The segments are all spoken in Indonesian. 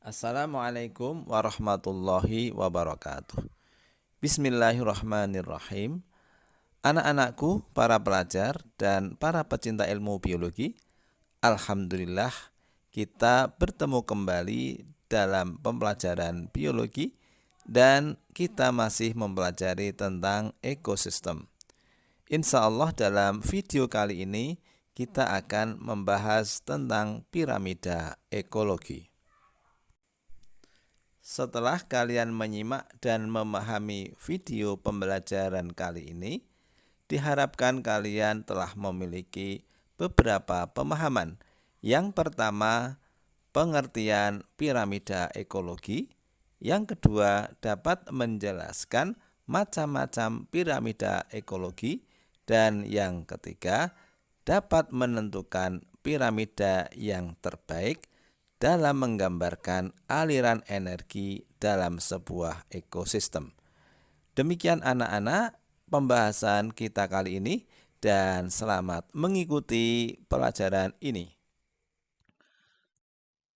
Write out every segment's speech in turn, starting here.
Assalamualaikum warahmatullahi wabarakatuh. Bismillahirrahmanirrahim. Anak-anakku, para pelajar dan para pecinta ilmu biologi, alhamdulillah kita bertemu kembali dalam pembelajaran biologi dan kita masih mempelajari tentang ekosistem. Insya Allah dalam video kali ini kita akan membahas tentang piramida ekologi. Setelah kalian menyimak dan memahami video pembelajaran kali ini, diharapkan kalian telah memiliki beberapa pemahaman. Yang pertama, pengertian piramida ekologi. Yang kedua, dapat menjelaskan macam-macam piramida ekologi. Dan yang ketiga, dapat menentukan piramida yang terbaik dalam menggambarkan aliran energi dalam sebuah ekosistem. Demikian anak-anak pembahasan kita kali ini dan selamat mengikuti pelajaran ini.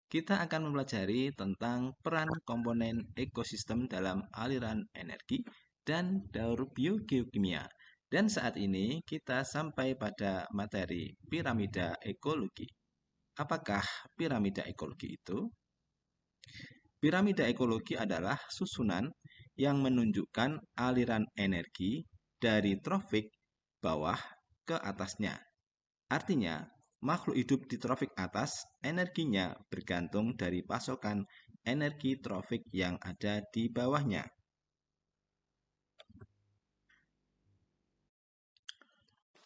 Kita akan mempelajari tentang peran komponen ekosistem dalam aliran energi dan daur biogeokimia. Dan saat ini kita sampai pada materi piramida ekologi. Apakah piramida ekologi itu? Piramida ekologi adalah susunan yang menunjukkan aliran energi dari trofik bawah ke atasnya. Artinya, makhluk hidup di trofik atas energinya bergantung dari pasokan energi trofik yang ada di bawahnya.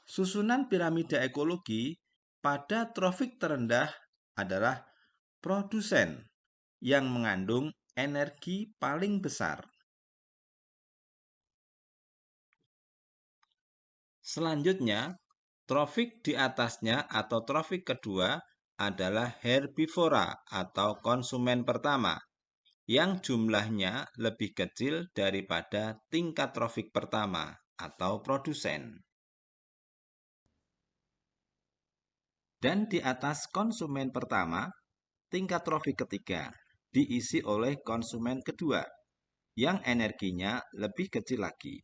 Susunan piramida ekologi pada trofik terendah adalah produsen yang mengandung energi paling besar. Selanjutnya, trofik di atasnya atau trofik kedua adalah herbivora atau konsumen pertama yang jumlahnya lebih kecil daripada tingkat trofik pertama atau produsen. Dan di atas konsumen pertama, tingkat trofik ketiga diisi oleh konsumen kedua yang energinya lebih kecil lagi.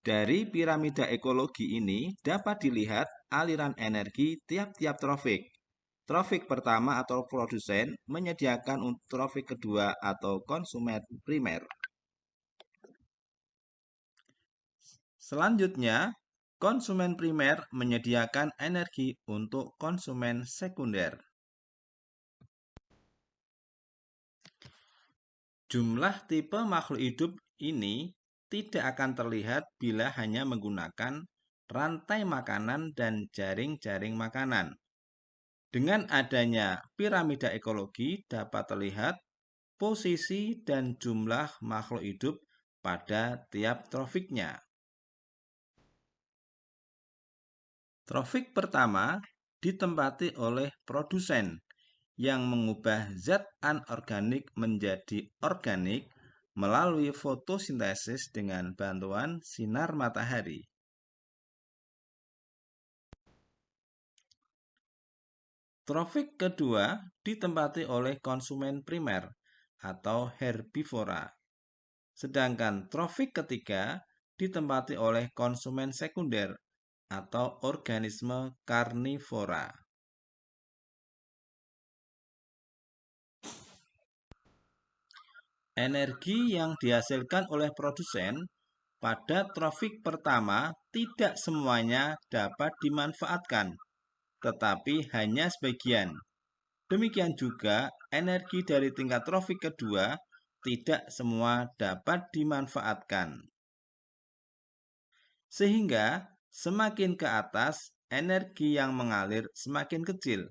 Dari piramida ekologi ini dapat dilihat aliran energi tiap-tiap trofik. Trofik pertama atau produsen menyediakan untuk trofik kedua atau konsumen primer. Selanjutnya, konsumen primer menyediakan energi untuk konsumen sekunder. Jumlah tipe makhluk hidup ini tidak akan terlihat bila hanya menggunakan rantai makanan dan jaring-jaring makanan. Dengan adanya piramida ekologi dapat terlihat posisi dan jumlah makhluk hidup pada tiap trofiknya. Trofik pertama ditempati oleh produsen yang mengubah zat anorganik menjadi organik melalui fotosintesis dengan bantuan sinar matahari. Trofik kedua ditempati oleh konsumen primer atau herbivora. Sedangkan trofik ketiga ditempati oleh konsumen sekunder atau organisme karnivora. Energi yang dihasilkan oleh produsen pada trofik pertama tidak semuanya dapat dimanfaatkan, tetapi hanya sebagian. Demikian juga energi dari tingkat trofik kedua tidak semua dapat dimanfaatkan. Sehingga semakin ke atas, energi yang mengalir semakin kecil.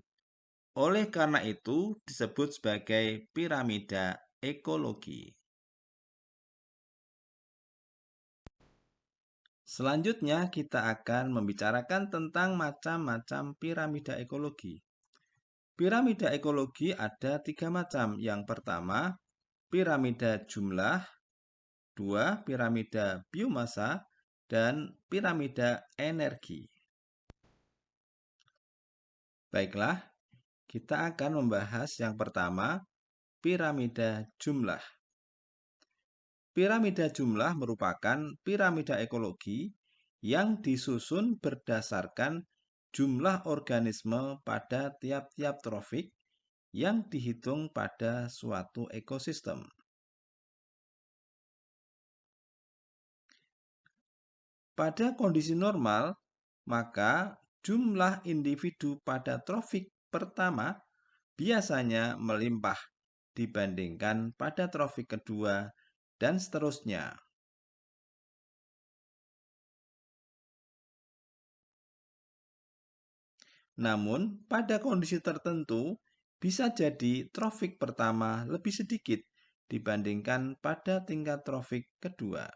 Oleh karena itu disebut sebagai piramida ekologi. Selanjutnya kita akan membicarakan tentang macam-macam piramida ekologi. Piramida ekologi ada 3 macam. Yang pertama, piramida jumlah, 2, piramida biomasa, dan piramida energi. Baiklah, Kita akan membahas yang pertama, piramida jumlah. Piramida jumlah merupakan piramida ekologi yang disusun berdasarkan jumlah organisme pada tiap-tiap trofik yang dihitung pada suatu ekosistem. Pada kondisi normal, maka jumlah individu pada trofik pertama biasanya melimpah dibandingkan pada trofik kedua dan seterusnya. Namun, pada kondisi tertentu, bisa jadi trofik pertama lebih sedikit dibandingkan pada tingkat trofik kedua.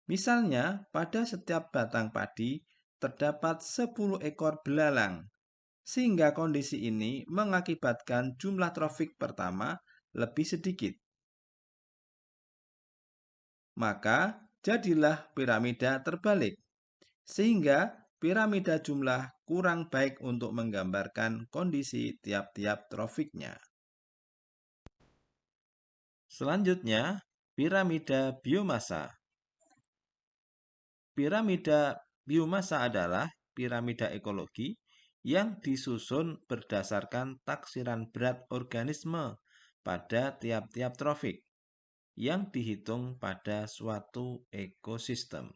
Misalnya, pada setiap batang padi terdapat 10 ekor belalang, sehingga kondisi ini mengakibatkan jumlah trofik pertama lebih sedikit. Maka, jadilah piramida terbalik, sehingga piramida jumlah kurang baik untuk menggambarkan kondisi tiap-tiap trofiknya. Selanjutnya, piramida biomassa. Piramida biomassa adalah piramida ekologi yang disusun berdasarkan taksiran berat organisme pada tiap-tiap trofik yang dihitung pada suatu ekosistem.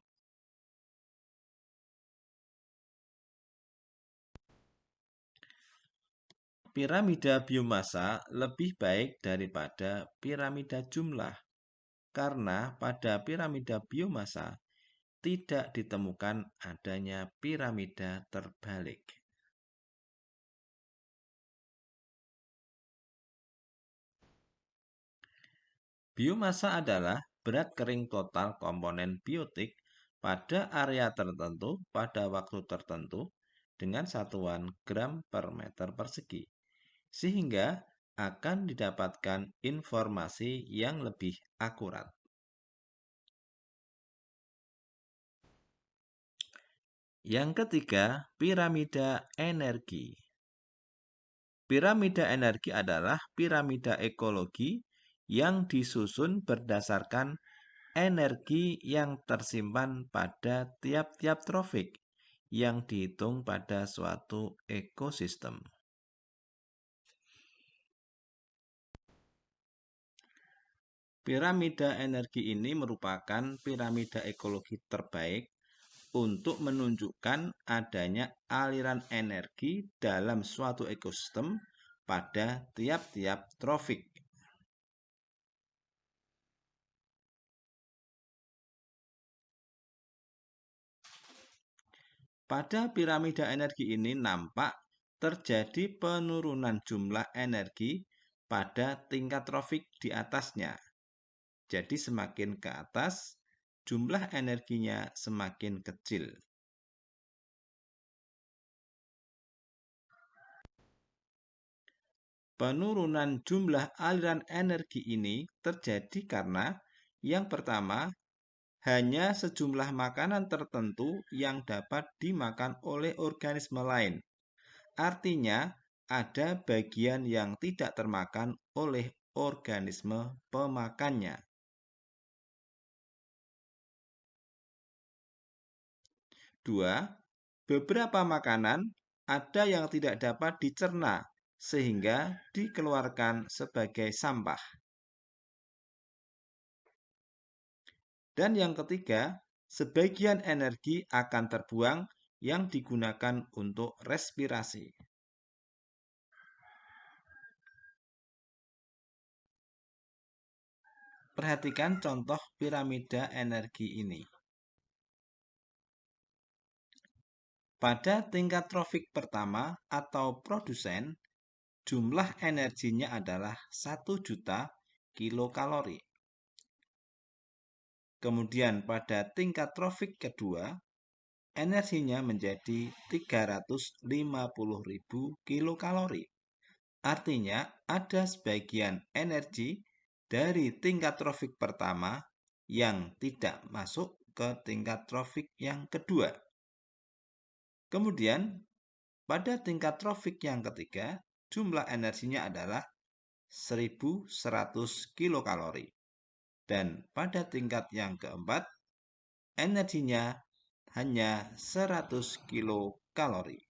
Piramida biomassa lebih baik daripada piramida jumlah karena pada piramida biomassa tidak ditemukan adanya piramida terbalik. Biomassa adalah berat kering total komponen biotik pada area tertentu pada waktu tertentu dengan satuan gram per meter persegi, sehingga akan didapatkan informasi yang lebih akurat. Yang ketiga, piramida energi. Piramida energi adalah piramida ekologi yang disusun berdasarkan energi yang tersimpan pada tiap-tiap trofik yang dihitung pada suatu ekosistem. Piramida energi ini merupakan piramida ekologi terbaik untuk menunjukkan adanya aliran energi dalam suatu ekosistem pada tiap-tiap trofik. Pada piramida energi ini nampak terjadi penurunan jumlah energi pada tingkat trofik di atasnya. Jadi semakin ke atas, jumlah energinya semakin kecil. Penurunan jumlah aliran energi ini terjadi karena yang pertama, hanya sejumlah makanan tertentu yang dapat dimakan oleh organisme lain. Artinya, ada bagian yang tidak termakan oleh organisme pemakannya. Dua, beberapa makanan ada yang tidak dapat dicerna sehingga dikeluarkan sebagai sampah. Dan yang ketiga, sebagian energi akan terbuang yang digunakan untuk respirasi. Perhatikan contoh piramida energi ini. Pada tingkat trofik pertama atau produsen, jumlah energinya adalah 1 juta kilokalori. Kemudian pada tingkat trofik kedua, energinya menjadi 350.000 kilokalori. Artinya ada sebagian energi dari tingkat trofik pertama yang tidak masuk ke tingkat trofik yang kedua. Kemudian, pada tingkat trofik yang ketiga, jumlah energinya adalah 1100 kilokalori. Dan pada tingkat yang keempat, energinya hanya 100 kilokalori.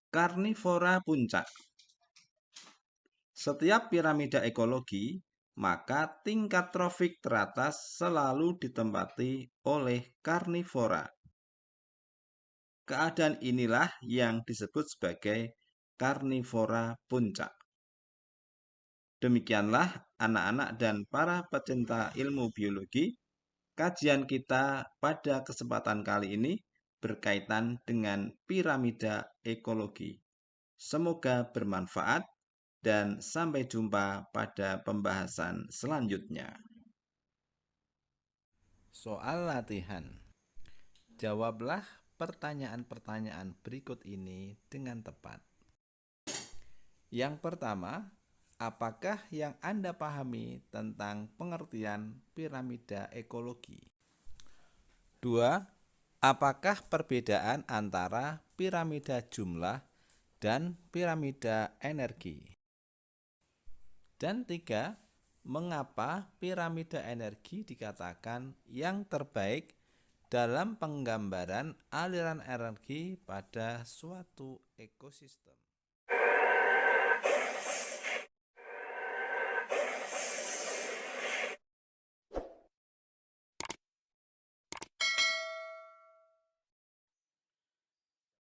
Karnivora puncak. Setiap piramida ekologi, maka tingkat trofik teratas selalu ditempati oleh karnivora. Keadaan inilah yang disebut sebagai karnivora puncak. Demikianlah anak-anak dan para pecinta ilmu biologi, kajian kita pada kesempatan kali ini berkaitan dengan piramida ekologi. Semoga bermanfaat dan sampai jumpa pada pembahasan selanjutnya. Soal latihan. Jawablah pertanyaan-pertanyaan berikut ini dengan tepat. Yang pertama, apakah yang Anda pahami tentang pengertian piramida ekologi? 2. Apakah perbedaan antara piramida jumlah dan piramida energi? Dan 3. Mengapa piramida energi dikatakan yang terbaik dalam penggambaran aliran energi pada suatu ekosistem?